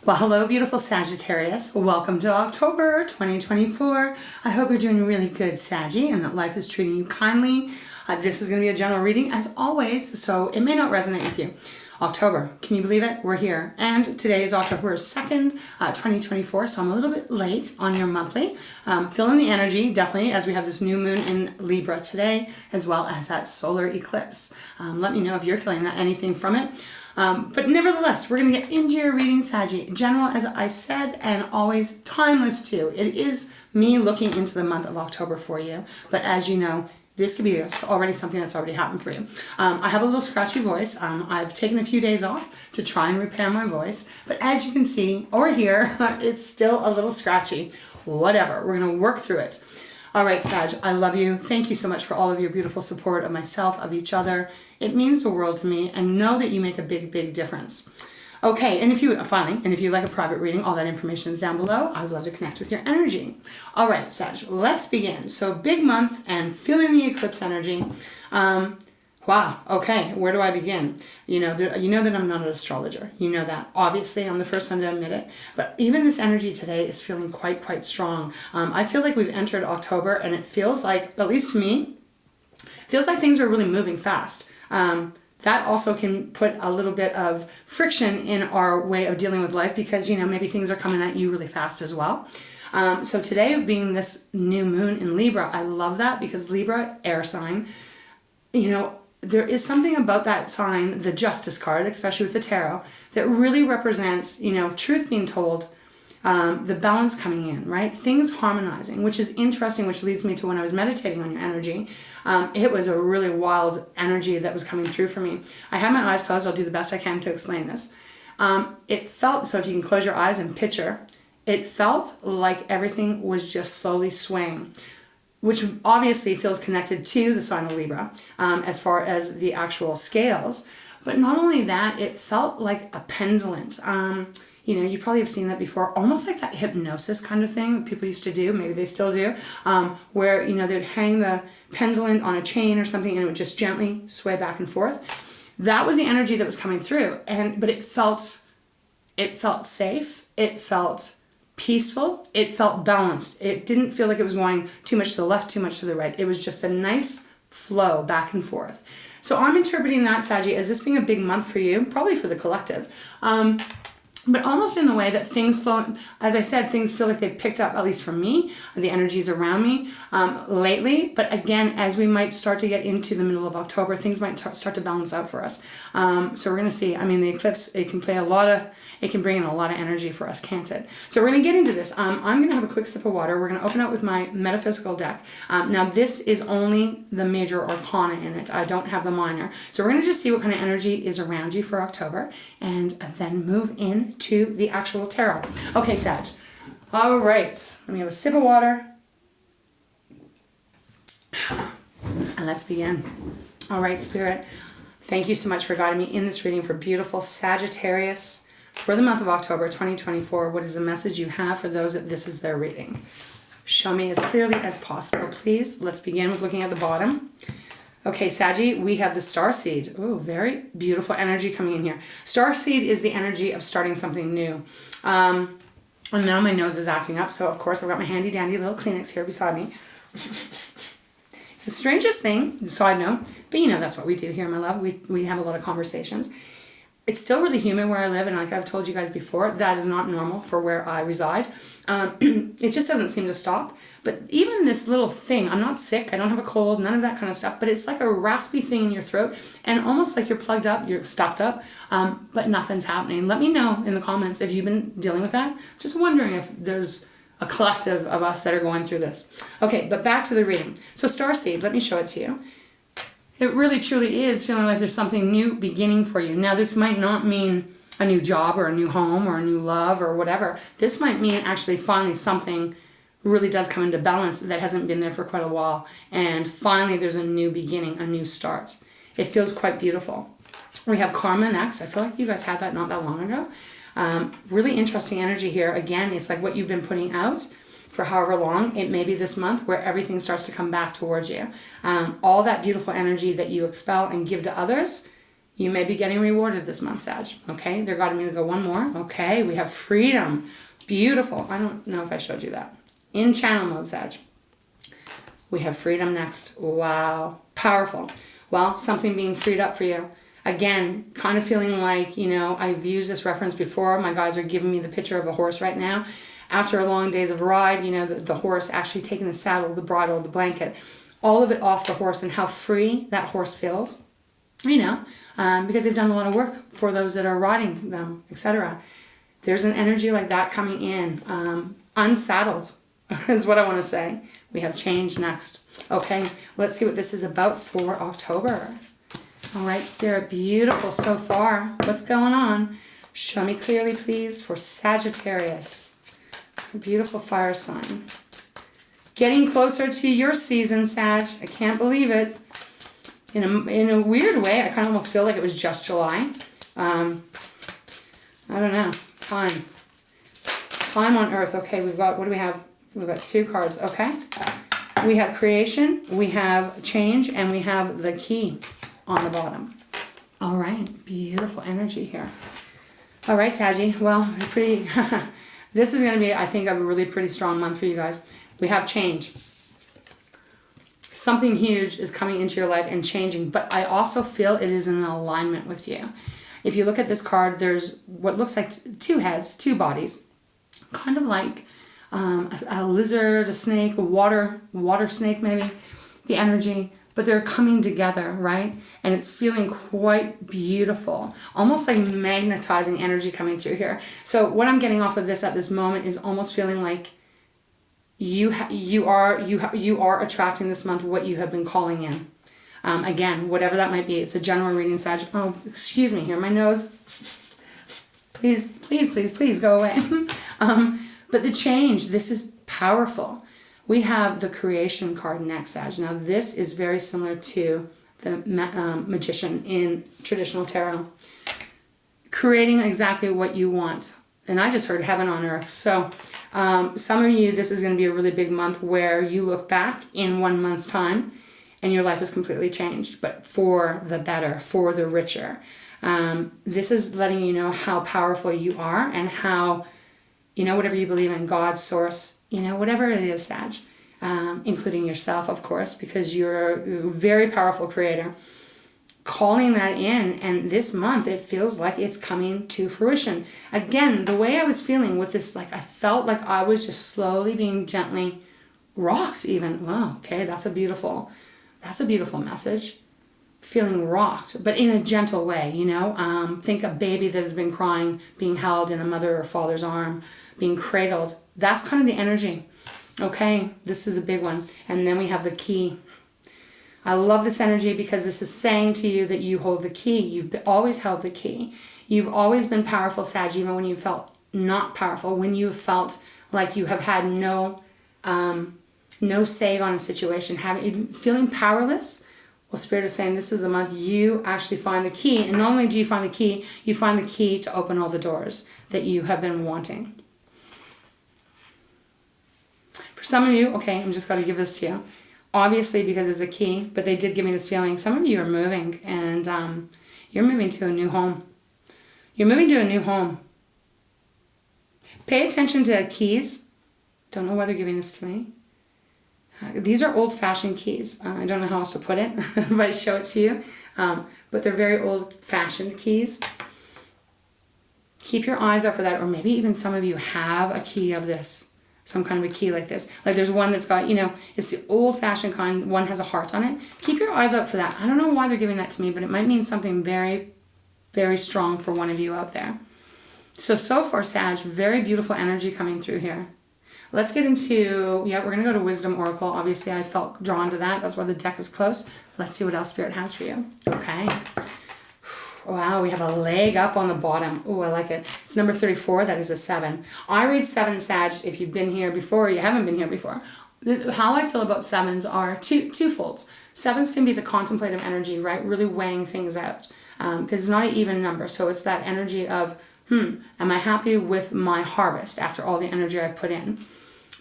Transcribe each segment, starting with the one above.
Well, hello, beautiful Sagittarius. Welcome to October 2024. I hope you're doing really good, Saggy, and that life is treating you kindly. This is going to be a general reading, as always, so it may not resonate with you. October, can you believe it? We're here. And today is October 2nd, 2024, so I'm a little bit late on your monthly. Feeling the energy, definitely, as we have this new moon in Libra today, as well as that solar eclipse. Let me know if you're feeling anything from it. But nevertheless, we're going to get into your reading, Saggy. General, as I said, and always timeless too. It is me looking into the month of October for you. But as you know, this could be already something that's already happened for you. I have a little scratchy voice. I've taken a few days off to try and repair my voice. But as you can see or hear, it's still a little scratchy. Whatever, we're going to work through it. All right, Sag, I love you. Thank you so much for all of your beautiful support of myself, of each other. It means the world to me, and know that you make a big, big difference. Okay, and if you like a private reading, all that information is down below. I'd love to connect with your energy. All right, Sag, let's begin. So big month and feeling the eclipse energy. Wow, okay, where do I begin? You know that I'm not an astrologer. You know that. Obviously, I'm the first one to admit it. But even this energy today is feeling quite strong. I feel like we've entered October, and it feels like, at least to me, feels like things are really moving fast. That also can put a little bit of friction in our way of dealing with life because, maybe things are coming at you really fast as well. So today being this new moon in Libra, I love that because Libra, air sign, there is something about that sign, the Justice card, especially with the tarot, that really represents, truth being told, the balance coming in, right? Things harmonizing, which is interesting, which leads me to when I was meditating on your energy. It was a really wild energy that was coming through for me. I have my eyes closed. I'll do the best I can to explain this. It felt, so if you can close your eyes and picture, it felt like everything was just slowly swaying, which obviously feels connected to the sign of Libra as far as the actual scales. But not only that, it felt like a pendulum. You probably have seen that before, almost like that hypnosis kind of thing people used to do, maybe they still do, where, they'd hang the pendulum on a chain or something and it would just gently sway back and forth. That was the energy that was coming through. But it felt safe. It felt peaceful. It felt balanced. It didn't feel like it was going too much to the left, too much to the right. It was just a nice flow back and forth. So I'm interpreting that, Saggy, as this being a big month for you, probably for the collective. But almost in the way that things slow, as I said, things feel like they've picked up, at least for me, the energies around me lately. But again, as we might start to get into the middle of October, things might start to balance out for us. So we're going to see, the eclipse, it can bring in a lot of energy for us, can't it? So we're going to get into this. I'm going to have a quick sip of water. We're going to open up with my Metaphysical deck. Now this is only the major arcana in it. I don't have the minor. So we're going to just see what kind of energy is around you for October and then move in to the actual tarot. Okay, Sag. All right. Let me have a sip of water. And let's begin. All right, Spirit. Thank you so much for guiding me in this reading for beautiful Sagittarius for the month of October 2024. What is the message you have for those that this is their reading? Show me as clearly as possible, please. Let's begin with looking at the bottom. Okay, Saggy, we have the starseed. Oh, very beautiful energy coming in here. Starseed is the energy of starting something new. And now my nose is acting up, so of course I've got my handy dandy little Kleenex here beside me. It's the strangest thing, side note, but that's what we do here, my love. We have a lot of conversations. It's still really humid where I live, and like I've told you guys before, that is not normal for where I reside. It just doesn't seem to stop. But even this little thing, I'm not sick, I don't have a cold, none of that kind of stuff, but it's like a raspy thing in your throat, and almost like you're plugged up, you're stuffed up, but nothing's happening. Let me know in the comments if you've been dealing with that. Just wondering if there's a collective of us that are going through this. Okay, but back to the reading. So starseed, let me show it to you. It really truly is feeling like there's something new beginning for you. Now, this might not mean a new job or a new home or a new love or whatever. This might mean actually finally something really does come into balance that hasn't been there for quite a while. And finally, there's a new beginning, a new start. It feels quite beautiful. We have karma next. I feel like you guys had that not that long ago. Really interesting energy here. Again, it's like what you've been putting out for however long. It may be this month where everything starts to come back towards you. All that beautiful energy that you expel and give to others, You may be getting rewarded this month, Sag. Okay, they're guiding me to go one more. Okay, we have freedom. Beautiful. I don't know if I showed you that. In channel mode, Sag. We have freedom next. Wow. Powerful. Well, something being freed up for you. Again, kind of feeling like, you know, I've used this reference before. My guides are giving me the picture of a horse right now. After a long days of ride, you know, the horse actually taking the saddle, the bridle, the blanket, all of it off the horse, and how free that horse feels, you know, because they've done a lot of work for those that are riding them, etc. There's an energy like that coming in. Unsaddled is what I want to say. We have change next. Okay, let's see what this is about for October. All right, Spirit, beautiful so far. What's going on? Show me clearly, please, for Sagittarius. Beautiful fire sign. Getting closer to your season, Sag. I can't believe it. In a weird way, I kind of almost feel like it was just July. I don't know. Time on Earth. Okay, we've got, what do we have? We've got 2 cards. Okay. We have creation, we have change, and we have the key on the bottom. All right, beautiful energy here. All right, Saggy. Well, pretty. This is going to be, I think, a really pretty strong month for you guys. We have change. Something huge is coming into your life and changing, but I also feel it is in alignment with you. If you look at this card, there's what looks like 2 heads, 2 bodies, kind of like a lizard, a snake, a water snake maybe, the energy, but they're coming together, right? And it's feeling quite beautiful, almost like magnetizing energy coming through here. So what I'm getting off of this at this moment is almost feeling like you are attracting this month what you have been calling in. Again, whatever that might be. It's a general reading, Sag. Oh, excuse me here, my nose. Please go away. But the change, this is powerful. We have the creation card next, Sag. Now, this is very similar to the magician in traditional tarot. Creating exactly what you want. And I just heard heaven on earth. So some of you, this is going to be a really big month where you look back in 1 month's time and your life is completely changed, but for the better, for the richer. This is letting you know how powerful you are and how, you know, whatever you believe in, God, source, you know, whatever it is, Sag, including yourself, of course, because you're a very powerful creator. Calling that in, and this month it feels like it's coming to fruition. Again, the way I was feeling with this, like I felt like I was just slowly being gently rocked even. Wow, okay, that's a beautiful message. Feeling rocked, but in a gentle way, you know. Think a baby that has been crying, being held in a mother or father's arm, being cradled. That's kind of the energy. Okay, this is a big one. And then we have the key. I love this energy because this is saying to you that you hold the key. You've always held the key. You've always been powerful, Sag, even when you felt not powerful, when you felt like you have had no say on a situation, feeling powerless. Well, Spirit is saying this is the month you actually find the key. And not only do you find the key, you find the key to open all the doors that you have been wanting. For some of you, okay, I'm just going to give this to you. Obviously, because it's a key, but they did give me this feeling. Some of you are moving, and you're moving to a new home. You're moving to a new home. Pay attention to keys. Don't know why they're giving this to me. These are old-fashioned keys. I don't know how else to put it if I show it to you, but they're very old-fashioned keys. Keep your eyes out for that, or maybe even some of you have a key of this. Some kind of a key like this. Like there's one that's got, you know, it's the old-fashioned kind. One has a heart on it. Keep your eyes out for that. I don't know why they're giving that to me, but it might mean something very, very strong for one of you out there. So far, Sag, very beautiful energy coming through here. Let's get into, we're going to go to Wisdom Oracle. Obviously, I felt drawn to that. That's why the deck is close. Let's see what else Spirit has for you. Okay. Wow, we have a leg up on the bottom. Oh, I like it. It's number 34. That is a 7. I read 7, Sag, if you've been here before or you haven't been here before. How I feel about 7s are twofolds. 7s can be the contemplative energy, right? Really weighing things out. Because it's not an even number. So it's that energy of, am I happy with my harvest after all the energy I've put in?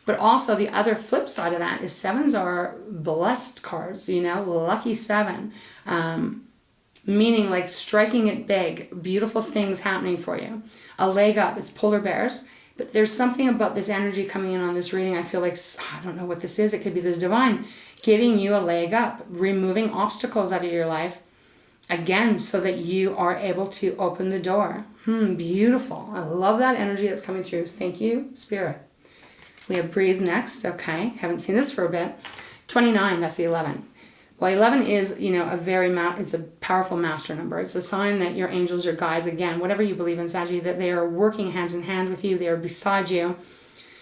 But also the other flip side of that is 7s are blessed cards, you know, lucky 7. meaning like striking it big, beautiful things happening for you. A leg up, it's polar bears. But there's something about this energy coming in on this reading. I feel like, I don't know what this is. It could be the divine giving you a leg up, removing obstacles out of your life. Again, so that you are able to open the door. Beautiful. I love that energy that's coming through. Thank you, Spirit. We have breathe next. Okay. Haven't seen this for a bit. 29, that's the 11. Well, 11 is, it's a powerful master number. It's a sign that your angels, your guides, again, whatever you believe in, Saggy, that they are working hand in hand with you. They are beside you.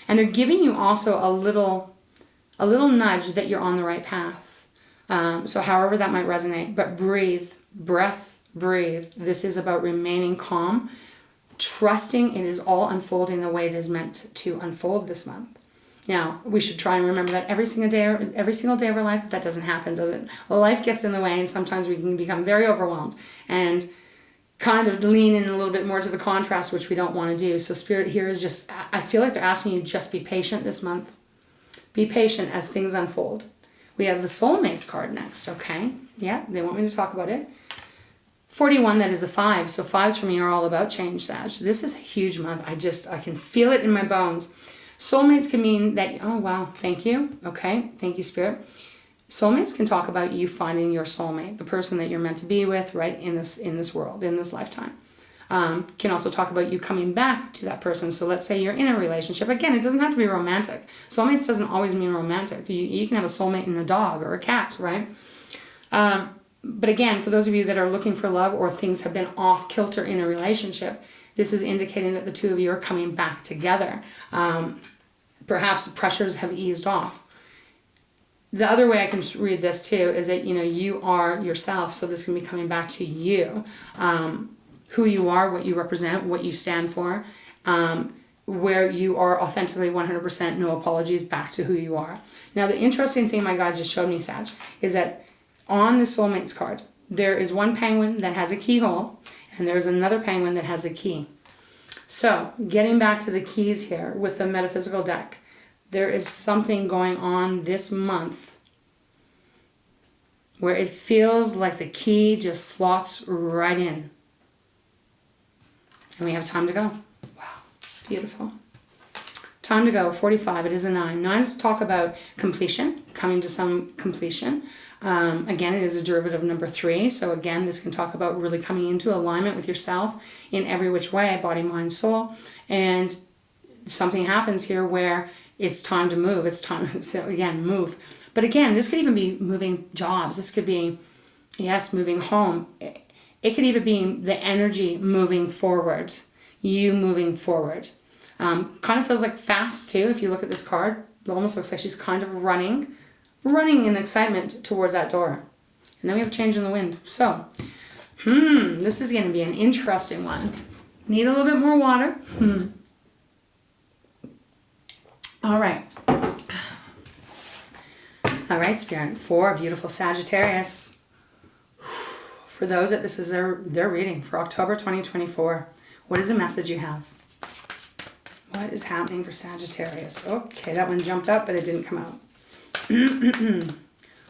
And they're giving you also a little nudge that you're on the right path. So however that might resonate, but breathe, breath, breathe. This is about remaining calm, trusting it is all unfolding the way it is meant to unfold this month. Now, we should try and remember that every single day of our life. But that doesn't happen, does it? Life gets in the way, and sometimes we can become very overwhelmed and kind of lean in a little bit more to the contrast, which we don't want to do. So Spirit here is just, I feel like they're asking you just be patient this month. Be patient as things unfold. We have the Soulmates card next, okay? Yeah, they want me to talk about it. 41, that is a 5. So 5s for me are all about change, Sag. This is a huge month. I can feel it in my bones. Soulmates can mean that, oh wow, thank you. Okay, thank you, Spirit. Soulmates can talk about you finding your soulmate, the person that you're meant to be with, right, in this world, in this lifetime. Can also talk about you coming back to that person. So let's say you're in a relationship. Again, it doesn't have to be romantic. Soulmates doesn't always mean romantic. You can have a soulmate in a dog or a cat, right? But again, for those of you that are looking for love or things have been off kilter in a relationship, this is indicating that the two of you are coming back together. Perhaps pressures have eased off. The other way I can read this too is that, you are yourself. So this can be coming back to you. Who you are, what you represent, what you stand for. Where you are authentically 100% no apologies back to who you are. Now the interesting thing my God just showed me, Sag, is that on the Soulmates card, there is one penguin that has a keyhole and there's another penguin that has a key. So, getting back to the keys here with the Metaphysical deck, there is something going on this month where it feels like the key just slots right in. And we have time to go. Wow, beautiful. Time to go, 45, it is a 9. 9s talk about completion, coming to some completion. Again, it is a derivative number 3. So again, this can talk about really coming into alignment with yourself in every which way, body, mind, soul. And something happens here where it's time to move. It's time to, again, move. But again, this could even be moving jobs. This could be, yes, moving home. It could even be the energy moving forward. You moving forward. Kind of feels like fast too. If you look at this card, it almost looks like she's kind of running in excitement towards that door. And then we have a change in the wind. So, this is going to be an interesting one. Need a little bit more water. All right. All right, Spirit. For beautiful Sagittarius. For those that this is their reading for October 2024, what is the message you have? What is happening for Sagittarius? Okay, that one jumped up, but it didn't come out.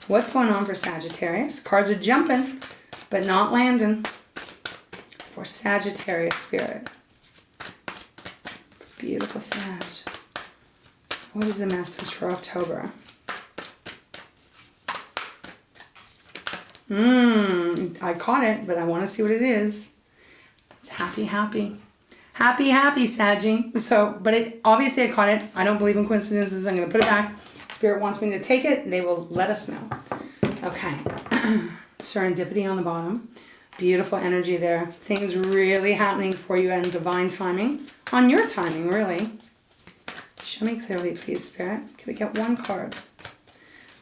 What's going on for Sagittarius? Cards are jumping, but not landing. For Sagittarius, Spirit. Beautiful Sag. What is the message for October? I caught it, but I want to see what it is. It's happy, happy. Happy, happy, Saggy. So, but obviously I caught it. I don't believe in coincidences. I'm going to put it back. Spirit wants me to take it. They will let us know. Okay. Serendipity on the bottom. Beautiful energy there. Things really happening for you and divine timing. On your timing, really. Show me clearly, please, Spirit. Can we get one card?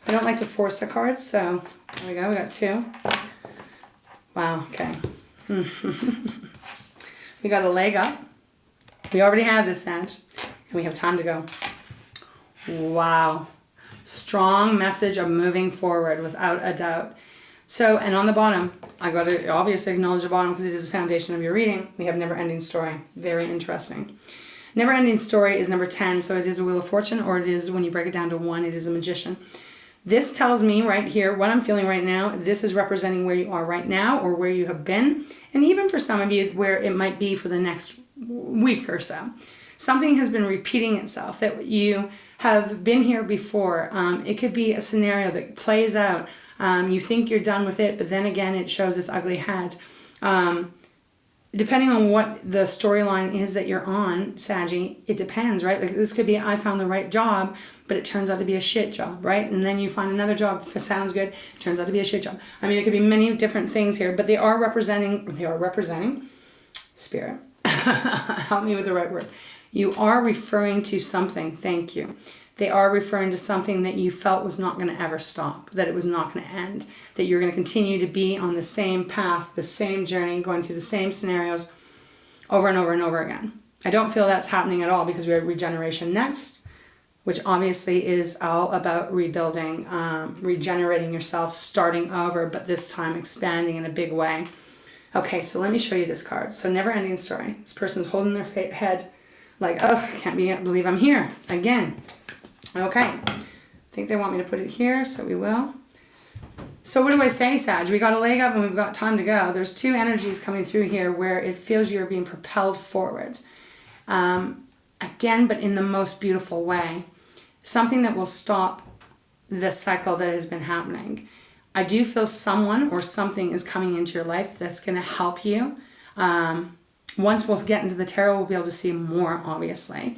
I don't like to force the cards, so there we go. We got 2. Wow, okay. We got a leg up. We already have this, Sag. And we have time to go. Wow. Strong message of moving forward without a doubt. So, and on the bottom, I got to obviously acknowledge the bottom because it is the foundation of your reading. We have Never Ending Story. Very interesting. Never Ending Story is number 10. So it is a Wheel of Fortune, or it is, when you break it down to 1, it is a Magician. This tells me right here what I'm feeling right now. This is representing where you are right now or where you have been. And even for some of you, where it might be for the next week or so. Something has been repeating itself, that you have been here before. It could be a scenario that plays out. You think you're done with it, but then again, it shows its ugly head. Depending on what the storyline is that you're on, Saggy, it depends, right? Like this could be, I found the right job, but it turns out to be a shit job, right? And then you find another job, sounds good, turns out to be a shit job. I mean, it could be many different things here, but they are representing, Spirit. Help me with the right word. You are referring to something, thank you. They are referring to something that you felt was not going to ever stop, that it was not going to end, that you're going to continue to be on the same path, the same journey, going through the same scenarios over and over and over again. I don't feel that's happening at all because we have regeneration next, which obviously is all about rebuilding, regenerating yourself, starting over, but this time expanding in a big way. Okay, so let me show you this card. So never ending story. This person's holding their head like, oh, can't believe I'm here again. Okay, I think they want me to put it here, so we will. So what do I say, Sag? We got a leg up and we've got time to go. There's two energies coming through here where it feels you're being propelled forward. Again, but in the most beautiful way. Something that will stop the cycle that has been happening. I do feel someone or something is coming into your life that's going to help you. Once we'll get into the tarot, we'll be able to see more, obviously.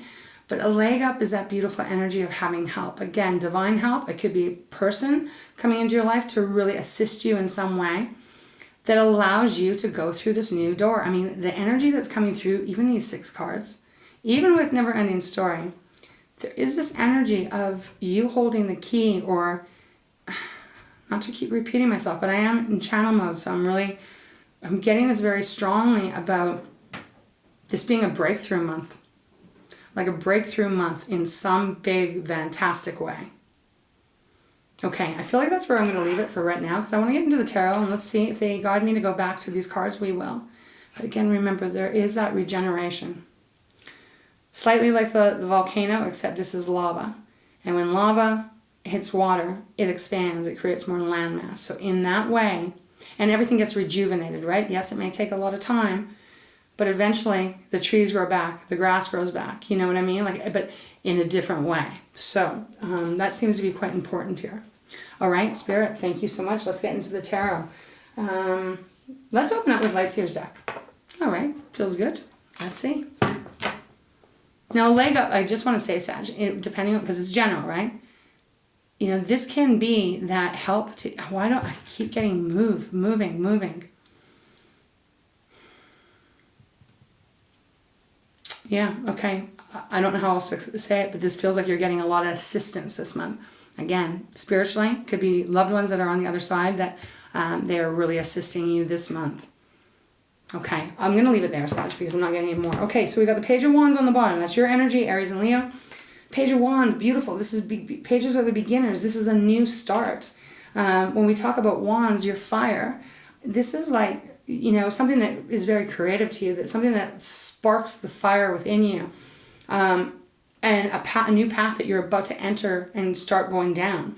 But a leg up is that beautiful energy of having help. Again, divine help. It could be a person coming into your life to really assist you in some way that allows you to go through this new door. I mean, the energy that's coming through, even these 6 cards, even with Never Ending Story, there is this energy of you holding the key, or not to keep repeating myself, but I am in channel mode, so I'm getting this very strongly about this being a breakthrough month. Like a breakthrough month in some big, fantastic way. Okay, I feel like that's where I'm going to leave it for right now because I want to get into the tarot and let's see if they guide me to go back to these cards, we will. But again, remember, there is that regeneration. Slightly like the volcano, except this is lava. And when lava hits water, it expands, it creates more landmass. So in that way, and everything gets rejuvenated, right? Yes, it may take a lot of time, but eventually the trees grow back, the grass grows back, you know what I mean? But in a different way. So that seems to be quite important here. All right, Spirit, thank you so much. Let's get into the tarot. Let's open up with Lightseer's deck. All right, feels good. Let's see. Now, a leg up, I just want to say, Sag, depending on, because it's general, right? You know, this can be that help to, why don't I keep getting moving? Yeah, okay. I don't know how else to say it, but this feels like you're getting a lot of assistance this month. Again, spiritually, could be loved ones that are on the other side that they are really assisting you this month. Okay, I'm going to leave it there, Sag, because I'm not getting any more. Okay, so we got the Page of Wands on the bottom. That's your energy, Aries and Leo. Page of Wands, beautiful. This is pages are the beginners. This is a new start. When we talk about wands, your fire, this is like, you know, something that is very creative to you, that's something that sparks the fire within you, and a new path that you're about to enter and start going down.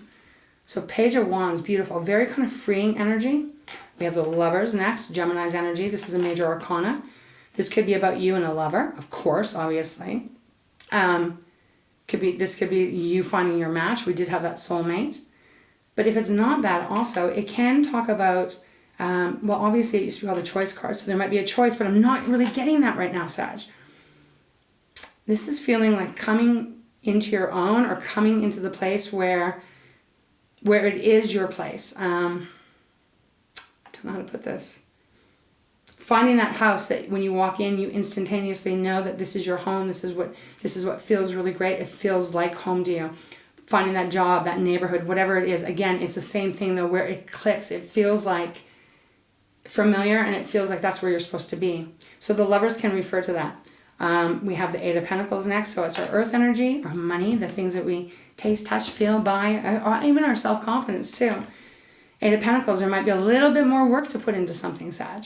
So Page of Wands, beautiful, very kind of freeing energy. We have the Lovers next, Gemini's energy. This is a major arcana. This could be about you and a lover, of course, obviously. This could be you finding your match. We did have that soulmate. But if it's not that also, it can talk about, well, obviously it used to be called the choice card, so there might be a choice, but I'm not really getting that right now, Sag. This is feeling like coming into your own or coming into the place where it is your place. I don't know how to put this. Finding that house that when you walk in, you instantaneously know that this is your home. This is what feels really great. It feels like home to you. Finding that job, that neighborhood, whatever it is. Again, it's the same thing though, where it clicks. It feels like familiar and it feels like that's where you're supposed to be. So the Lovers can refer to that. We have the Eight of Pentacles next. So it's our earth energy, our money, the things that we taste, touch, feel, buy, or even our self-confidence too. Eight of Pentacles, there might be a little bit more work to put into something, Sag.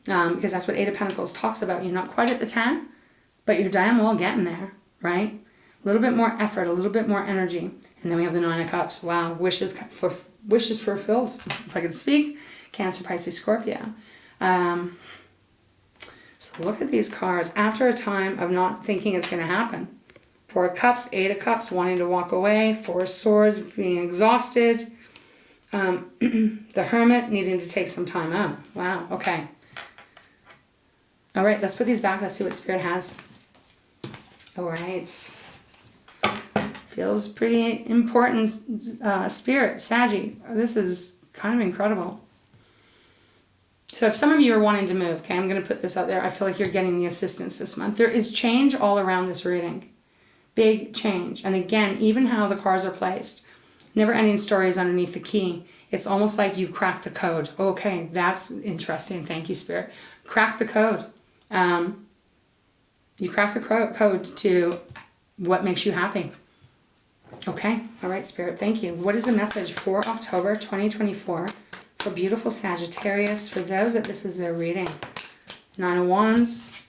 Because that's what Eight of Pentacles talks about. You're not quite at the 10, but you're damn well getting there, right? A little bit more effort, a little bit more energy. And then we have the Nine of Cups. Wow, wishes fulfilled. If I could speak, Cancer, Pisces, Scorpio. So look at these cards. After a time of not thinking it's going to happen. Four of Cups, Eight of Cups, wanting to walk away. Four of Swords, being exhausted. The Hermit, needing to take some time out. Wow, okay. All right, let's put these back. Let's see what Spirit has. All right. Feels pretty important, Spirit, Saggy. This is kind of incredible. So if some of you are wanting to move, okay, I'm going to put this out there. I feel like you're getting the assistance this month. There is change all around this reading. Big change. And again, even how the cards are placed. Never-ending stories underneath the key. It's almost like you've cracked the code. Okay, that's interesting. Thank you, Spirit. Crack the code. You crack the code to what makes you happy. Okay, all right, Spirit, thank you. What is the message for October 2024 for beautiful Sagittarius, for those that this is their reading? Nine of Wands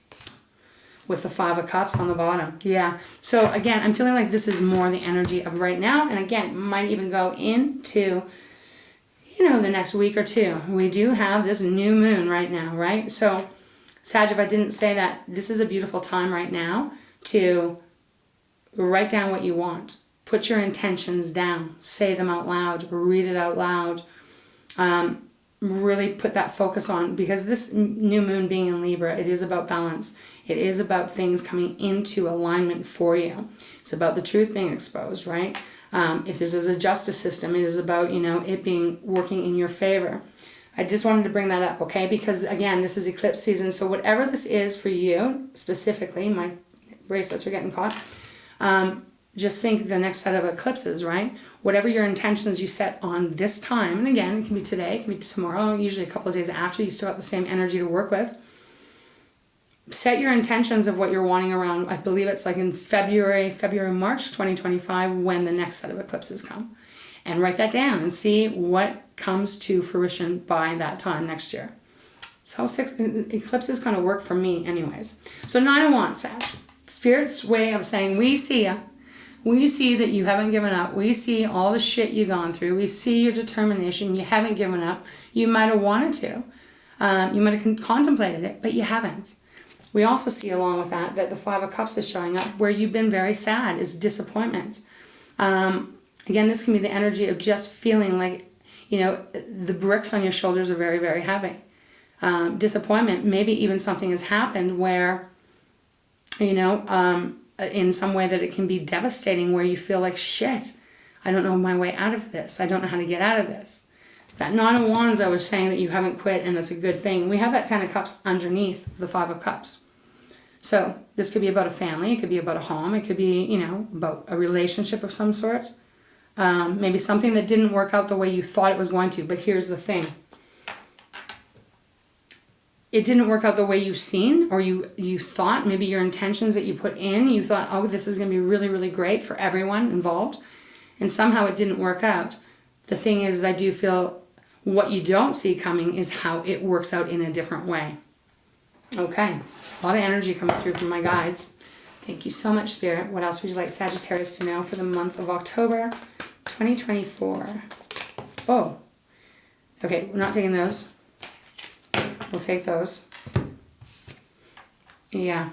with the Five of Cups on the bottom. Yeah, so again, I'm feeling like this is more the energy of right now, and again, might even go into, you know, the next week or two. We do have this new moon right now, right? So, Sag, if I didn't say that, this is a beautiful time right now to write down what you want. Put your intentions down. Say them out loud. Read it out loud. Really put that focus on, because this new moon being in Libra, it is about balance. It is about things coming into alignment for you. It's about the truth being exposed, right? If this is a justice system, it is about, you know, it being working in your favor. I just wanted to bring that up, okay? Because again, this is eclipse season, so whatever this is for you, specifically, my bracelets are getting caught, just think the next set of eclipses, right? Whatever your intentions you set on this time, and again, it can be today, it can be tomorrow, usually a couple of days after, you still have the same energy to work with. Set your intentions of what you're wanting around, I believe it's like in February, March 2025, when the next set of eclipses come. And write that down and see what comes to fruition by that time next year. So eclipses kind of work for me anyways. So Nine of Wands, Sag. Spirit's way of saying, we see ya. We see that you haven't given up. We see all the shit you've gone through. We see your determination. You haven't given up. You might have wanted to. You might have contemplated it, but you haven't. We also see along with that the Five of Cups is showing up where you've been very sad, is disappointment. Again, this can be the energy of just feeling like, you know, the bricks on your shoulders are very, very heavy. Disappointment, maybe even something has happened where, you know, in some way that it can be devastating, where you feel like, shit, I don't know my way out of this. I don't know how to get out of this. That Nine of Wands, I was saying that you haven't quit, and that's a good thing. We have that Ten of Cups underneath the Five of Cups. So this could be about a family. It could be about a home. It could be, you know, about a relationship of some sort. Maybe something that didn't work out the way you thought it was going to. But here's the thing. It didn't work out the way you've seen, or you thought. Maybe your intentions that you put in, you thought, oh, this is going to be really, really great for everyone involved. And somehow it didn't work out. The thing is, I do feel what you don't see coming is how it works out in a different way. Okay. A lot of energy coming through from my guides. Thank you so much, Spirit. What else would you like Sagittarius to know for the month of October 2024? Oh. Okay, we're not taking those. We'll take those. Yeah.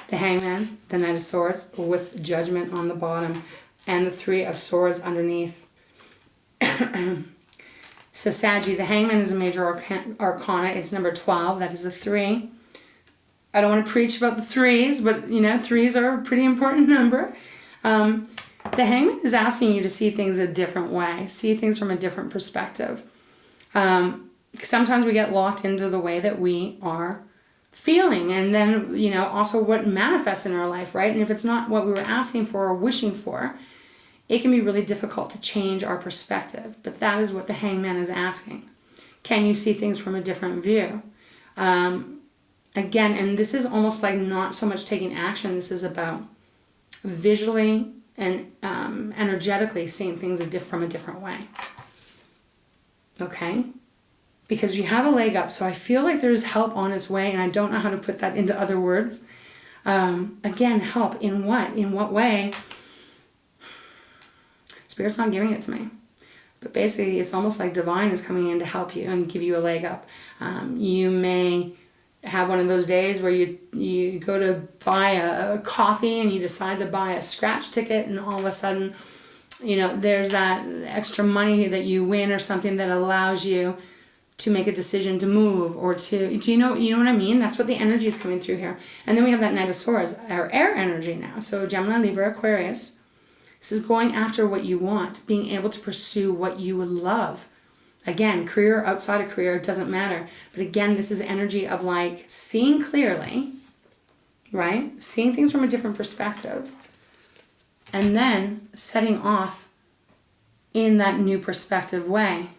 The Hangman, the Knight of Swords with Judgment on the bottom, and the Three of Swords underneath. So Saggy, the Hangman is a major arcana. It's number 12. That is a 3. I don't want to preach about the 3s, but, you know, 3s are a pretty important number. The Hangman is asking you to see things a different way. See things from a different perspective. Sometimes we get locked into the way that we are feeling, and then, you know, also what manifests in our life, right? And if it's not what we were asking for or wishing for, it can be really difficult to change our perspective. But that is what the Hangman is asking. Can you see things from a different view? Again, and this is almost like not so much taking action. This is about visually and energetically seeing things from a different way. Okay? Because you have a leg up, so I feel like there's help on its way, and I don't know how to put that into other words. Again, help in what? In what way? Spirit's not giving it to me. But basically, it's almost like divine is coming in to help you and give you a leg up. You may have one of those days where you go to buy a coffee and you decide to buy a scratch ticket, and all of a sudden, there's that extra money that you win or something that allows you to make a decision to move or to, you know what I mean? That's what the energy is coming through here. And then we have that Knight of Swords, our air energy now. So Gemini, Libra, Aquarius. This is going after what you want, being able to pursue what you would love. Again, career, outside of career, it doesn't matter. But again, this is energy of like seeing clearly, right? Seeing things from a different perspective. And then setting off in that new perspective way.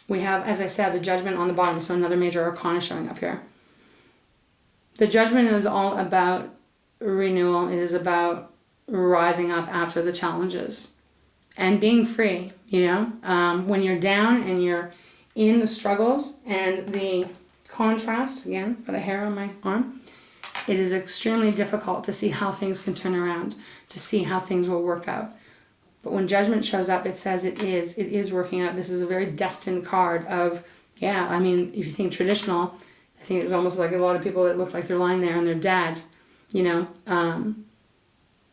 We have, as I said, the Judgment on the bottom. So another major arcana showing up here. The Judgment is all about renewal. It is about rising up after the challenges and being free, when you're down and you're in the struggles and the contrast, again, got a hair on my arm, it is extremely difficult to see how things can turn around, to see how things will work out. But when Judgment shows up, it says it is working out. This is a very destined card of, if you think traditional, I think it's almost like a lot of people that look like they're lying there and they're dead,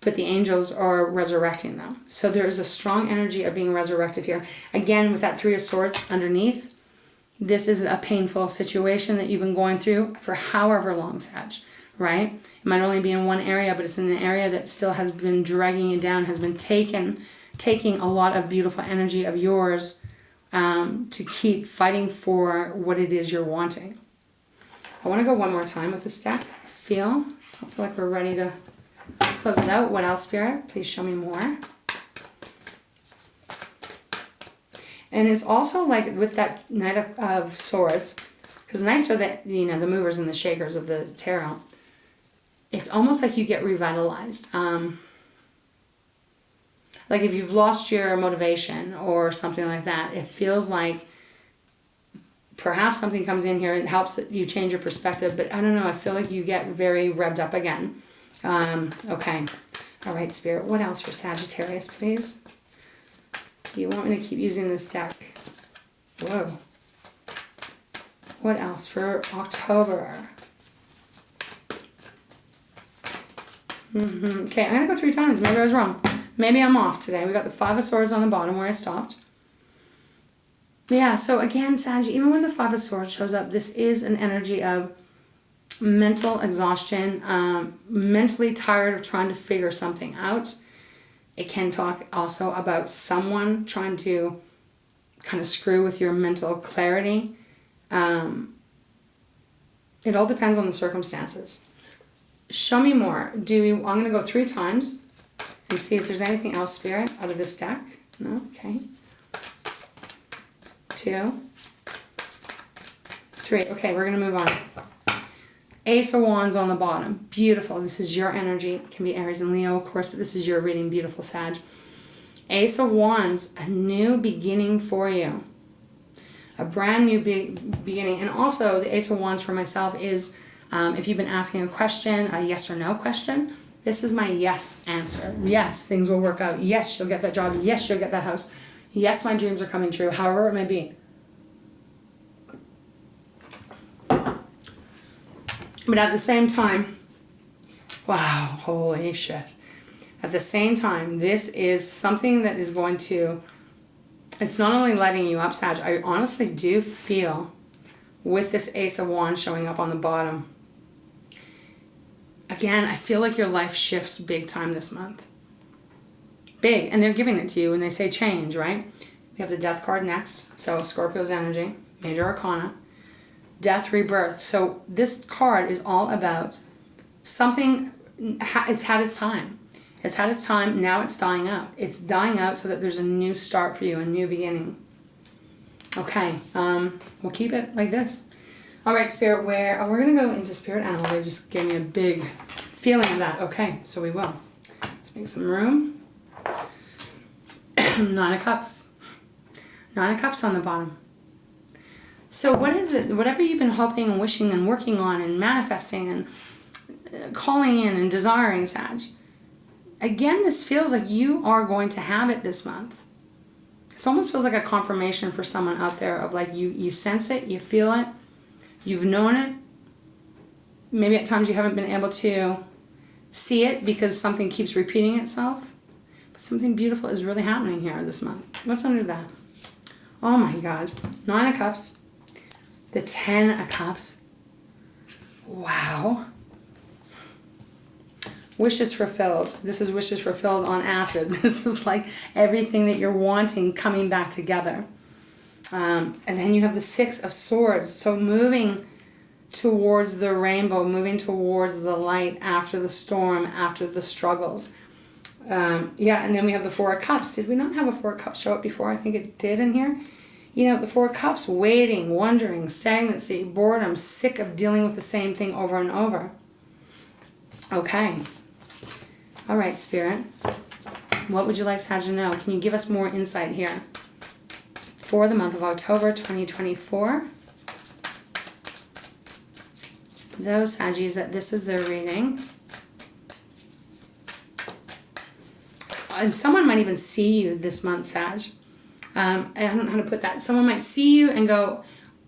but the angels are resurrecting them. So there is a strong energy of being resurrected here. Again, with that Three of Swords underneath, this is a painful situation that you've been going through for however long, Sag, right? It might only be in one area, but it's in an area that still has been dragging you down, has been taking a lot of beautiful energy of yours to keep fighting for what it is you're wanting. I want to go one more time with this deck. I feel like we're ready to close it out. What else, Spirit? Please show me more. And it's also like with that Knight of Swords, because Knights are the movers and the shakers of the tarot. It's almost like you get revitalized. Like if you've lost your motivation or something like that, it feels like perhaps something comes in here and helps you change your perspective. But I don't know, I feel like you get very revved up again. Okay. All right, Spirit. What else for Sagittarius, please? Do you want me to keep using this deck? Whoa. What else for October? Okay, I'm going to go 3 times. Maybe I was wrong. Maybe I'm off today. We got the Five of Swords on the bottom where I stopped. Yeah, so again, Sag, even when the Five of Swords shows up, this is an energy of mental exhaustion, mentally tired of trying to figure something out. It can talk also about someone trying to kind of screw with your mental clarity. It all depends on the circumstances. Show me more. I'm going to go 3 times and see if there's anything else, Spirit, out of this deck. No? Okay. 2, 3. Okay, we're going to move on. Ace of Wands on the bottom. Beautiful. This is your energy. It can be Aries and Leo, of course, but this is your reading. Beautiful, Sag. Ace of Wands, a new beginning for you. A brand new beginning. And also, the Ace of Wands for myself is, if you've been asking a question, a yes or no question, this is my yes answer. Yes, things will work out. Yes, you'll get that job. Yes, you'll get that house. Yes, my dreams are coming true, however it may be. But at the same time, wow, holy shit. At the same time, this is something that is going to, it's not only lighting you up, Sag, I honestly do feel with this Ace of Wands showing up on the bottom. Again, I feel like your life shifts big time this month. Big, and they're giving it to you when they say change, right? We have the Death card next, so Scorpio's energy, Major Arcana. Death, rebirth. So this card is all about something, it's had its time. It's had its time, now it's dying out. It's dying out so that there's a new start for you, a new beginning. Okay, we'll keep it like this. All right, Spirit, we're going to go into Spirit Animal. They just gave me a big feeling of that. Okay, so we will. Let's make some room. 9 of Cups. 9 of Cups on the bottom. So what is it? Whatever you've been hoping and wishing and working on and manifesting and calling in and desiring, Sag. Again, this feels like you are going to have it this month. It almost feels like a confirmation for someone out there of like you sense it, you feel it, you've known it. Maybe at times you haven't been able to see it because something keeps repeating itself. But something beautiful is really happening here this month. What's under that? Oh my God. 9 of Cups. The 10 of Cups. Wow. Wishes fulfilled. This is wishes fulfilled on acid. This is like everything that you're wanting coming back together. And then you have the 6 of Swords. So moving towards the rainbow, moving towards the light after the storm, after the struggles. Yeah, and then we have the 4 of Cups. Did we not have a 4 of Cups show up before? I think it did in here. You know, the 4 of Cups, waiting, wondering, stagnancy, boredom, sick of dealing with the same thing over and over. Okay. All right, Spirit. What would you like Sag to know? Can you give us more insight here for the month of October 2024? Those Saggies that this is their reading. And someone might even see you this month, Sag. I don't know how to put that. Someone might see you and go,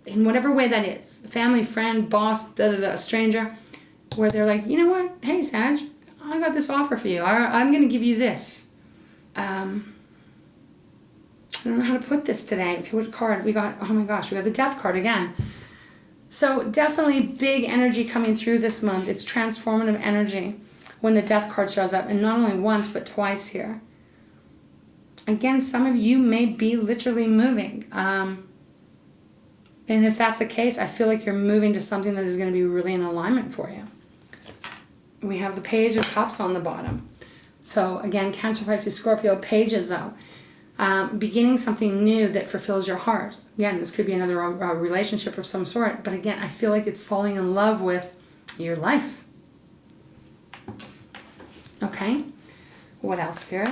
in whatever way that is, family, friend, boss, a stranger, where they're like, you know what? Hey, Sag, I got this offer for you. I'm going to give you this. I don't know how to put this today. Okay, what card? We got, oh my gosh, we got the Death card again. So definitely big energy coming through this month. It's transformative energy when the Death card shows up. And not only once, but twice here. Again, some of you may be literally moving. And if that's the case, I feel like you're moving to something that is going to be really in alignment for you. We have the Page of Cups on the bottom. So again, Cancer, Pisces, Scorpio, pages though. Beginning something new that fulfills your heart. Again, this could be another relationship of some sort. But again, I feel like it's falling in love with your life. Okay. What else, Spirit?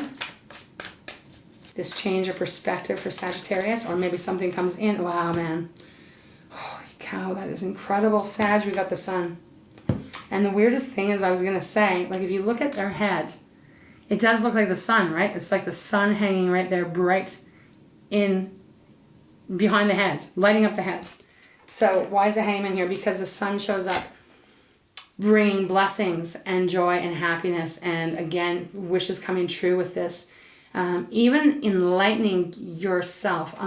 This change of perspective for Sagittarius, or maybe something comes in. Wow, man. Holy cow, that is incredible. Sag, we got the Sun. And the weirdest thing is, I was going to say, like if you look at their head, it does look like the sun, right? It's like the sun hanging right there, bright in behind the head, lighting up the head. So why is it hanging in here? Because the sun shows up bringing blessings and joy and happiness. And again, wishes coming true with this. Even enlightening yourself.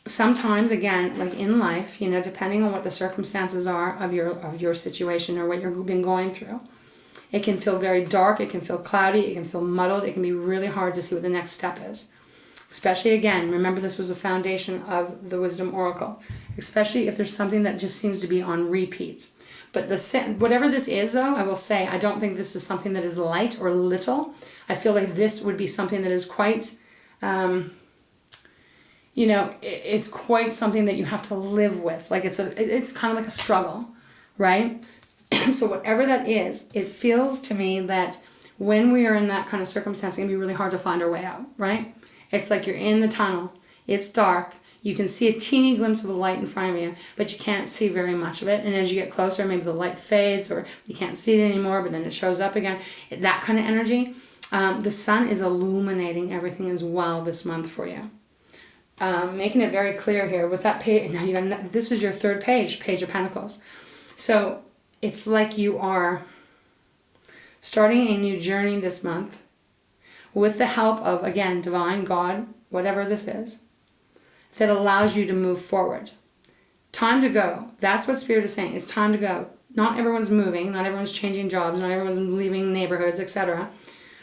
Sometimes, again, like in life, you know, depending on what the circumstances are of your situation or what you've been going through, it can feel very dark, it can feel cloudy, it can feel muddled, it can be really hard to see what the next step is. Especially, again, remember this was the foundation of the Wisdom Oracle. Especially if there's something that just seems to be on repeat. But whatever this is, though, I will say, I don't think this is something that is light or little. I feel like this would be something that is quite... you know, it's quite something that you have to live with. Like it's kind of like a struggle, right? So whatever that is, it feels to me that when we are in that kind of circumstance, it can be really hard to find our way out, right? It's like you're in the tunnel. It's dark. You can see a teeny glimpse of the light in front of you, but you can't see very much of it. And as you get closer, maybe the light fades or you can't see it anymore, but then it shows up again. That kind of energy. The sun is illuminating everything as well this month for you. Making it very clear here with that page. Now this is your third page, Page of Pentacles. So it's like you are starting a new journey this month with the help of, again, divine, God, whatever this is, that allows you to move forward. Time to go. That's what Spirit is saying. It's time to go. Not everyone's moving. Not everyone's changing jobs. Not everyone's leaving neighborhoods, etc.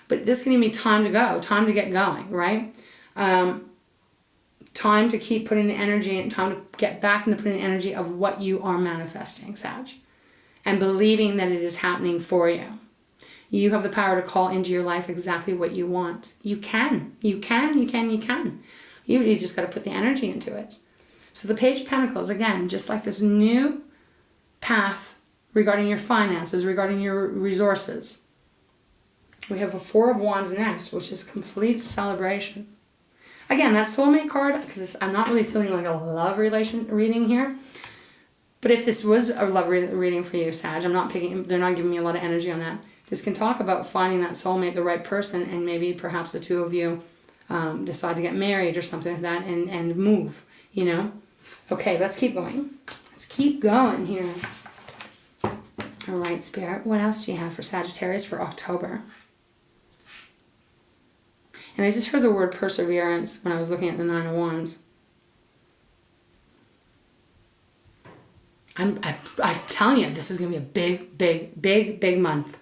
But this can be time to go. Time to get going, right? Time to keep putting the energy in, time to get back into putting the energy of what you are manifesting, Sag. And believing that it is happening for you. You have the power to call into your life exactly what you want. You can. You can. You just got to put the energy into it. So the Page of Pentacles, again, just like this new path regarding your finances, regarding your resources. We have a Four of Wands next, which is complete celebration. Again, that soulmate card, because I'm not really feeling like a love relation reading here. But if this was a love reading for you, Sag, they're not giving me a lot of energy on that. This can talk about finding that soulmate, the right person, and maybe perhaps the two of you decide to get married or something like that and move, you know? Okay, let's keep going. Let's keep going here. All right, Spirit, what else do you have for Sagittarius for October? And I just heard the word perseverance when I was looking at the Nine of Wands. I'm telling you, this is going to be a big month.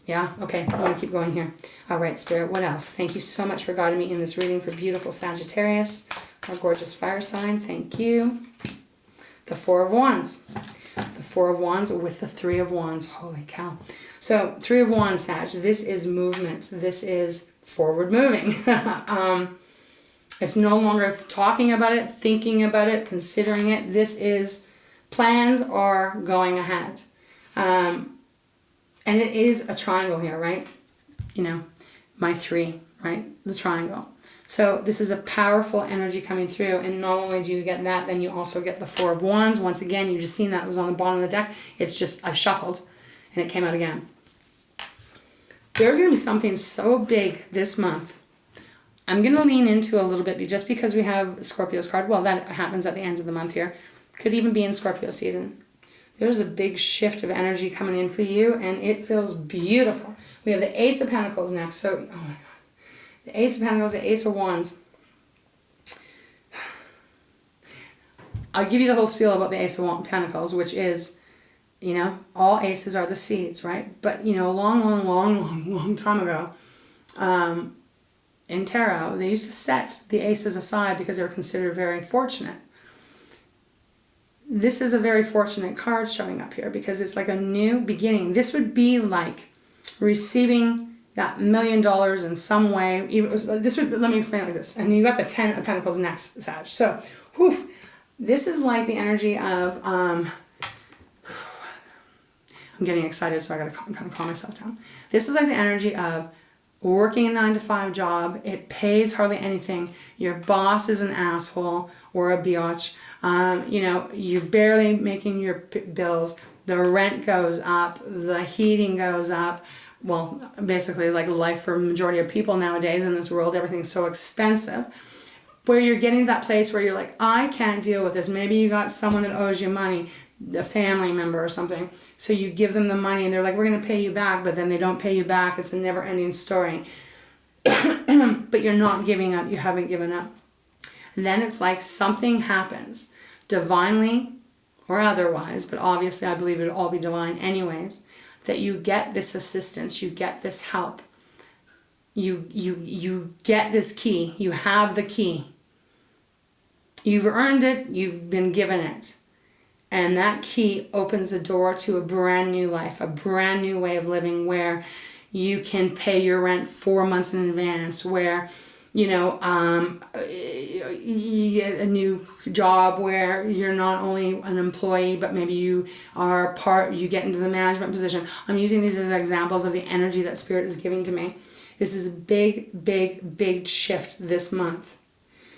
Yeah, okay, I want to keep going here. All right, Spirit, what else? Thank you so much for guiding me in this reading for beautiful Sagittarius, our gorgeous fire sign. Thank you. The Four of Wands. The Four of Wands with the Three of Wands. Holy cow. So, Three of Wands, Sag, this is movement. This is forward moving. It's no longer talking about it, thinking about it, considering it. This is, plans are going ahead. And it is a triangle here, right? You know, my three, right? The triangle. So this is a powerful energy coming through. And not only do you get that, then you also get the Four of Wands. Once again, you just seen that it was on the bottom of the deck. It's just, I shuffled and it came out again. There's going to be something so big this month. I'm going to lean into a little bit just because we have Scorpio's card. Well, that happens at the end of the month here. Could even be in Scorpio season. There's a big shift of energy coming in for you, and it feels beautiful. We have the Ace of Pentacles next. So, oh my God. The Ace of Pentacles, the Ace of Wands. I'll give you the whole spiel about the Ace of Pentacles, which is, you know, all aces are the seeds, right? But, you know, a long time ago, in tarot, they used to set the aces aside because they were considered very fortunate. This is a very fortunate card showing up here because it's like a new beginning. This would be like receiving that $1 million in some way. Let me explain it like this. And you got the 10 of Pentacles next, Sag. So, whew, this is like the energy of, I'm getting excited, so I got to kind of calm myself down. This is like the energy of working a 9-to-5 job. It pays hardly anything. Your boss is an asshole or a biatch. You know, you're barely making your bills. The rent goes up. The heating goes up. Well, basically like life for a majority of people nowadays in this world, everything's so expensive. Where you're getting to that place where you're like, I can't deal with this. Maybe you got someone that owes you money, a family member or something. So you give them the money and they're like, we're going to pay you back. But then they don't pay you back. It's a never ending story. But you're not giving up. You haven't given up. And then it's like something happens divinely or otherwise. But obviously I believe it would all be divine anyways. That you get this assistance. You get this help. You get this key. You have the key. You've earned it. You've been given it. And that key opens the door to a brand new life, a brand new way of living where you can pay your rent 4 months in advance, where, you know, you get a new job where you're not only an employee, but maybe you get into the management position. I'm using these as examples of the energy that Spirit is giving to me. This is a big shift this month.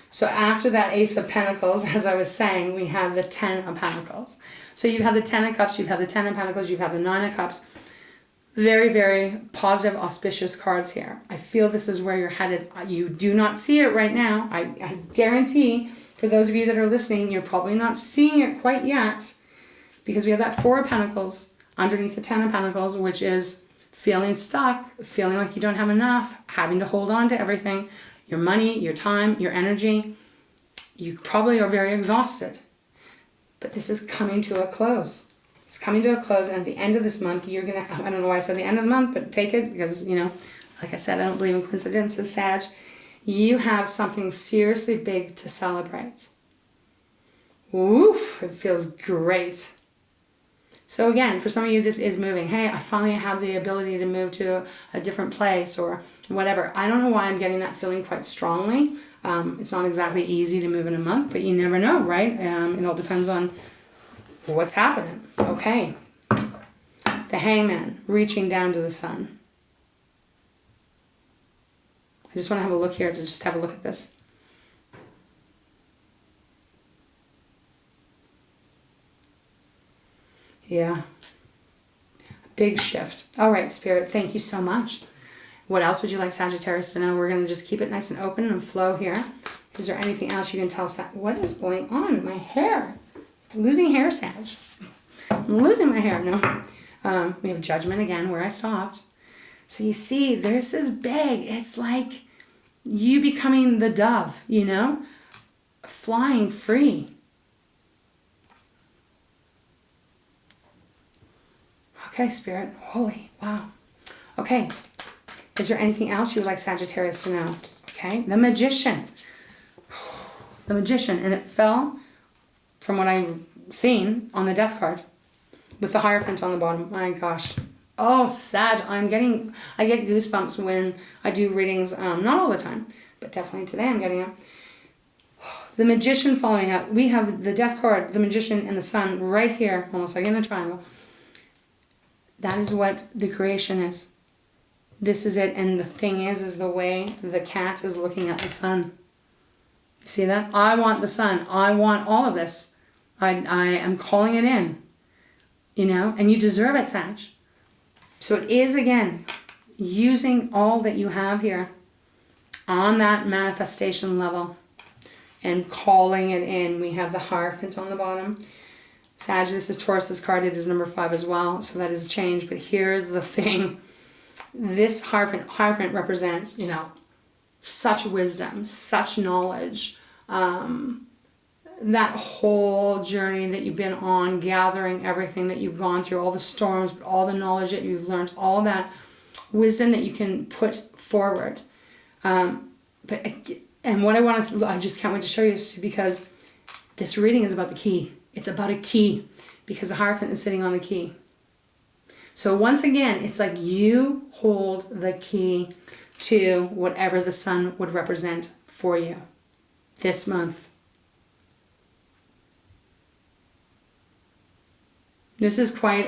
So after that Ace of Pentacles, as I was saying, we have the 10 of Pentacles. So you have the 10 of Cups, you have the 10 of Pentacles, you have the 9 of Cups. Very, very positive, auspicious cards here. I feel this is where you're headed. You do not see it right now. I guarantee, for those of you that are listening, you're probably not seeing it quite yet because we have that 4 of Pentacles underneath the 10 of Pentacles, which is feeling stuck, feeling like you don't have enough, having to hold on to everything. Your money, your time, your energy. You probably are very exhausted. But this is coming to a close. It's coming to a close, and at the end of this month, you're going to, I don't know why I said the end of the month, but take it, because, you know, like I said, I don't believe in coincidences, Sag. You have something seriously big to celebrate. Oof, it feels great. So again, for some of you, this is moving. Hey, I finally have the ability to move to a different place or whatever. I don't know why I'm getting that feeling quite strongly. It's not exactly easy to move in a month, but you never know, right? It all depends on what's happening. Okay. The Hangman, reaching down to the sun. I just want to have a look here, to just have a look at this. Yeah. Big shift. All right, Spirit, thank you so much. What else would you like Sagittarius to know? We're going to just keep it nice and open and flow here. Is there anything else you can tell? What is going on? My hair. I'm losing hair, Sag. I'm losing my hair. No. We have Judgment again, where I stopped. So you see, this is big. It's like you becoming the dove, you know? Flying free. Okay, Spirit. Holy. Wow. Okay. Is there anything else you would like Sagittarius to know? Okay. The Magician. The Magician. And it fell, from what I've seen, on the Death card. With the Hierophant on the bottom. My gosh. Oh, Sag. I get goosebumps when I do readings. Not all the time. But definitely today I'm getting them. The Magician following up. We have the Death card, the Magician, and the Sun right here. Almost like in a triangle. That is what the creation is. This is it. And the thing is the way the cat is looking at the sun. You see that? I want the sun. I want all of this. I am calling it in. You know? And you deserve it, Sag. So it is, again, using all that you have here on that manifestation level and calling it in. We have the Hierophant on the bottom. Sag, this is Taurus's card. It is number 5 as well, so that is a change. But here's the thing. This Hierophant represents, you know, such wisdom, such knowledge. That whole journey that you've been on, gathering everything that you've gone through, all the storms, all the knowledge that you've learned, all that wisdom that you can put forward. And what I just can't wait to show you is because this reading is about the key. It's about a key because the Hierophant is sitting on the key. So once again, it's like you hold the key to whatever the sun would represent for you this month. This is quite,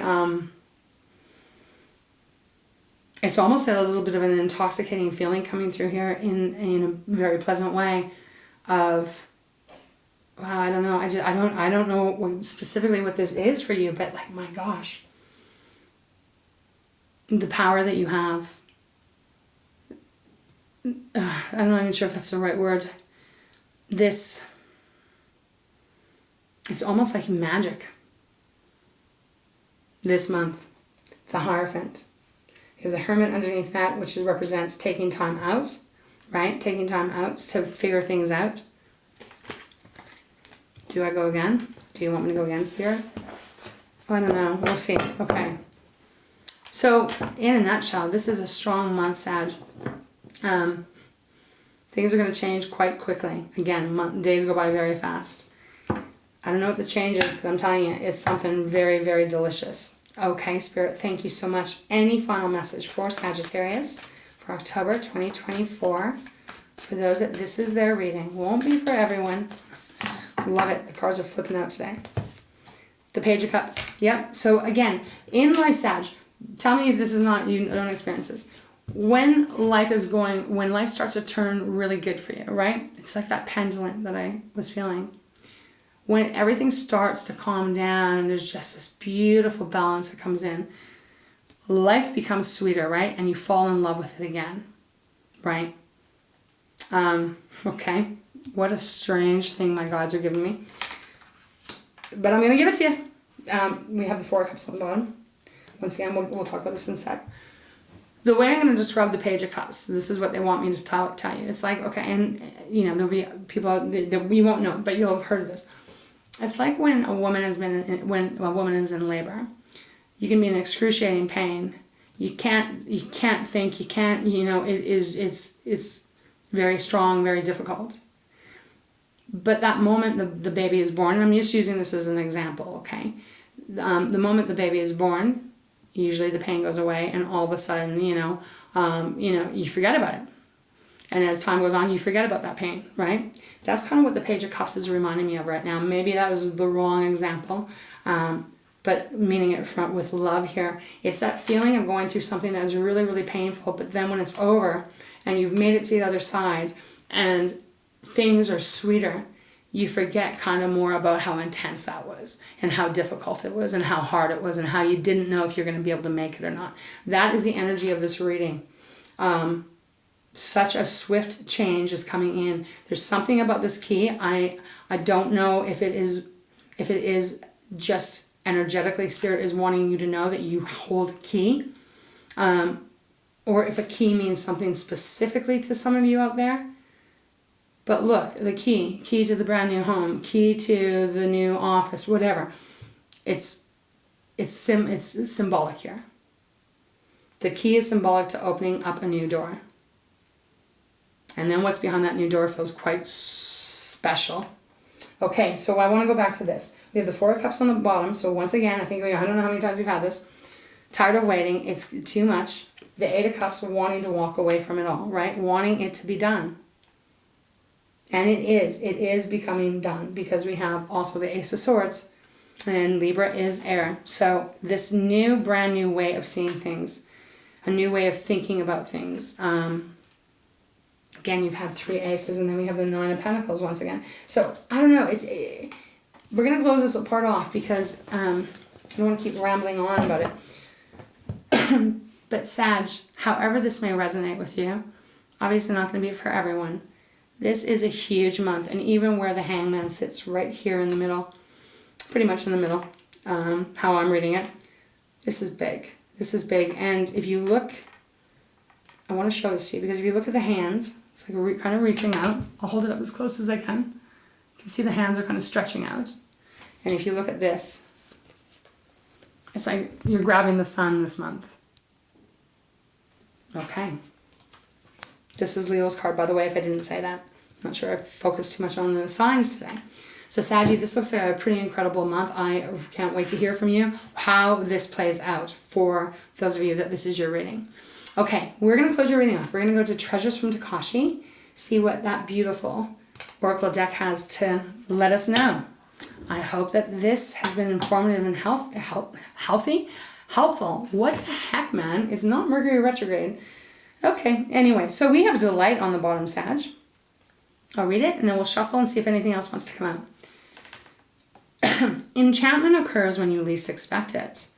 it's almost a little bit of an intoxicating feeling coming through here in a very pleasant way of, wow, I don't know. I don't know specifically what this is for you, but like, my gosh, the power that you have. I'm not even sure if that's the right word. It's almost like magic. This month, the Hierophant. You have the Hermit underneath that, which represents taking time out, right? Taking time out to figure things out. Do I go again? Do you want me to go again, Spirit? I don't know. We'll see. Okay. So, in a nutshell, this is a strong month, Sag. Things are going to change quite quickly. Again, days go by very fast. I don't know what the change is, but I'm telling you, it's something very, very delicious. Okay, Spirit, thank you so much. Any final message for Sagittarius for October 2024? For those that this is their reading. Won't be for everyone. Love it. The cards are flipping out today. The Page of Cups. Yep. So again, in life, Sag, tell me if this is not, you don't experience this. When life starts to turn really good for you, right? It's like that pendulum that I was feeling. When everything starts to calm down and there's just this beautiful balance that comes in, life becomes sweeter, right? And you fall in love with it again, right? Okay. What a strange thing my gods are giving me. But I'm going to give it to you. We have the 4 Cups on the bottom. Once again, we'll talk about this in a sec. The way I'm going to describe the Page of Cups, this is what they want me to tell you. It's like, okay, and you know, there'll be people that you won't know, but you'll have heard of this. It's like when a woman is in labor. You can be in excruciating pain. You can't think, you know, it's very strong, very difficult. But that moment the baby is born, and I'm just using this as an example, okay? The moment the baby is born, usually the pain goes away, and all of a sudden, you forget about it. And as time goes on, you forget about that pain, right? That's kind of what the Page of Cups is reminding me of right now. Maybe that was the wrong example, but meaning it with love here. It's that feeling of going through something that is really, really painful, but then when it's over and you've made it to the other side and things are sweeter, you forget kind of more about how intense that was and how difficult it was and how hard it was and how you didn't know if you're going to be able to make it or not. That is the energy of this reading. Such a swift change is coming in. There's something about this key. I don't know if it is just energetically Spirit is wanting you to know that you hold key, or if a key means something specifically to some of you out there. But look, the key to the brand new home, key to the new office, whatever. It's symbolic here. The key is symbolic to opening up a new door. And then what's behind that new door feels quite special. Okay, so I want to go back to this. We have the Four of Cups on the bottom. So once again, I don't know how many times you've had this. Tired of waiting. It's too much. The Eight of Cups wanting to walk away from it all, right? Wanting it to be done. And it is becoming done, because we have also the Ace of Swords, and Libra is air. So this brand new way of seeing things, a new way of thinking about things. Again, you've had 3 aces, and then we have the Nine of Pentacles once again. So I don't know. We're going to close this part off because I don't want to keep rambling on about it. But Sag, however this may resonate with you, obviously not going to be for everyone. This is a huge month, and even where the Hangman sits right here in the middle, pretty much in the middle, how I'm reading it, this is big. This is big, and if you look, I want to show this to you, because if you look at the hands, it's like kind of reaching out. I'll hold it up as close as I can. You can see the hands are kind of stretching out. And if you look at this, it's like you're grabbing the sun this month. Okay. This is Leo's card, by the way, if I didn't say that. I'm not sure I focused too much on the signs today. So Saggy, this looks like a pretty incredible month. I can't wait to hear from you how this plays out for those of you that this is your reading. Okay, we're going to close your reading off. We're going to go to Treasures from Takashi, see what that beautiful oracle deck has to let us know. I hope that this has been informative and helpful. What the heck, man? It's not Mercury retrograde. Okay, anyway, so we have Delight on the bottom, Sag. I'll read it, and then we'll shuffle and see if anything else wants to come out. Enchantment occurs when you least expect it.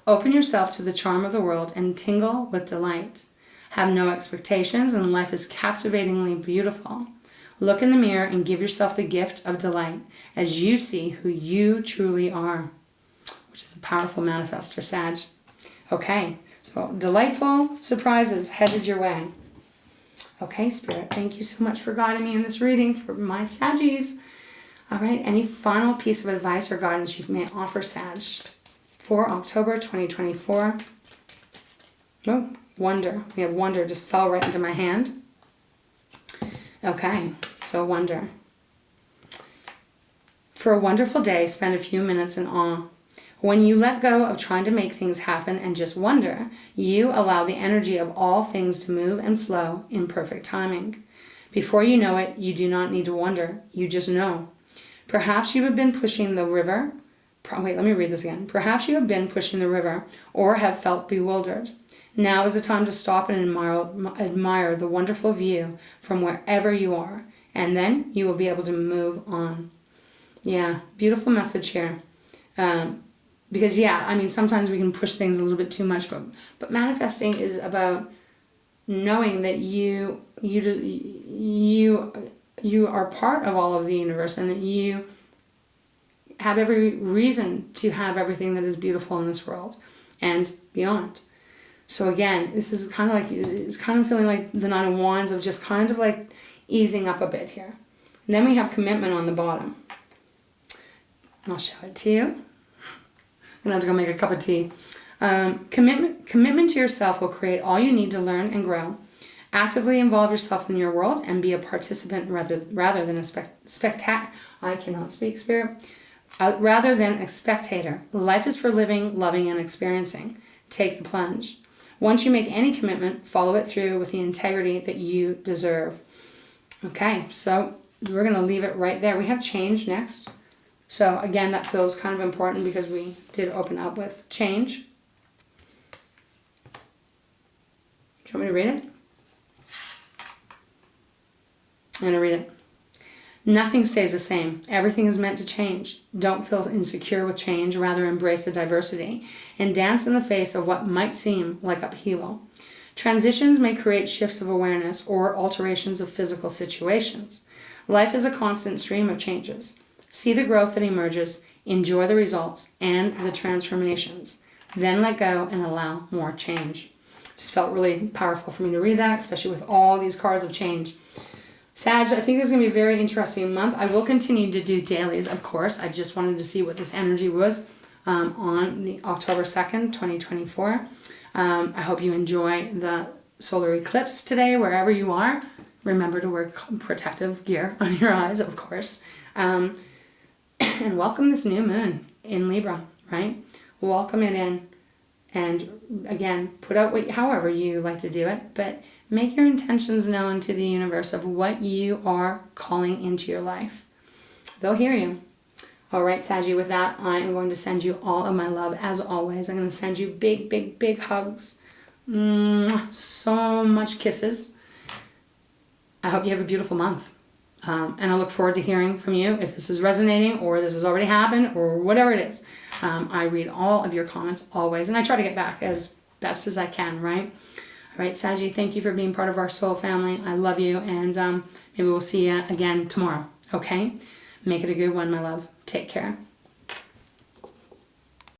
Open yourself to the charm of the world and tingle with delight. Have no expectations, and life is captivatingly beautiful. Look in the mirror and give yourself the gift of delight as you see who you truly are, which is a powerful manifestor, Sag. Okay, so delightful surprises headed your way. Okay, Spirit, thank you so much for guiding me in this reading for my Saggies. All right, any final piece of advice or guidance you may offer, Sag, for October 2024? Oh, Wonder. We have Wonder, just fell right into my hand. Okay, so Wonder. For a wonderful day, spend a few minutes in awe. When you let go of trying to make things happen and just wonder, you allow the energy of all things to move and flow in perfect timing. Before you know it, you do not need to wonder. You just know. Perhaps you have been pushing the river. Wait, let me read this again. Perhaps you have been pushing the river or have felt bewildered. Now is the time to stop and admire the wonderful view from wherever you are, and then you will be able to move on. Yeah, beautiful message here. Because yeah, I mean, sometimes we can push things a little bit too much, but manifesting is about knowing that you are part of all of the universe, and that you have every reason to have everything that is beautiful in this world and beyond. So again, this is kind of like, it's kind of feeling like the Nine of Wands of just kind of like easing up a bit here. And then we have Commitment on the bottom. I'll show it to you. I'm going to have to go make a cup of tea. Commitment to yourself will create all you need to learn and grow. Actively involve yourself in your world and be a participant rather than a spectator. I cannot speak, Spirit. Rather than a spectator. Life is for living, loving, and experiencing. Take the plunge. Once you make any commitment, follow it through with the integrity that you deserve. Okay, so we're going to leave it right there. We have change next. So again, that feels kind of important because we did open up with change. Do you want me to read it? I'm going to read it. Nothing stays the same. Everything is meant to change. Don't feel insecure with change, rather embrace the diversity and dance in the face of what might seem like upheaval. Transitions may create shifts of awareness or alterations of physical situations. Life is a constant stream of changes. See the growth that emerges, enjoy the results and the transformations. Then let go and allow more change. Just felt really powerful for me to read that, especially with all these cards of change. Sag, I think this is going to be a very interesting month. I will continue to do dailies, of course. I just wanted to see what this energy was on the October 2nd, 2024. I hope you enjoy the solar eclipse today, wherever you are. Remember to wear protective gear on your eyes, of course. And welcome this new moon in Libra, right? Welcome it in. And again, put out however you like to do it, but make your intentions known to the universe of what you are calling into your life. They'll hear you. All right, Saggy, with that, I am going to send you all of my love, as always. I'm going to send you big, big, big hugs. So much kisses. I hope you have a beautiful month. And I look forward to hearing from you if this is resonating or this has already happened or whatever it is. I read all of your comments always, and I try to get back as best as I can, right? All right, Saggy, thank you for being part of our soul family. I love you, and maybe we'll see you again tomorrow, okay? Make it a good one, my love. Take care.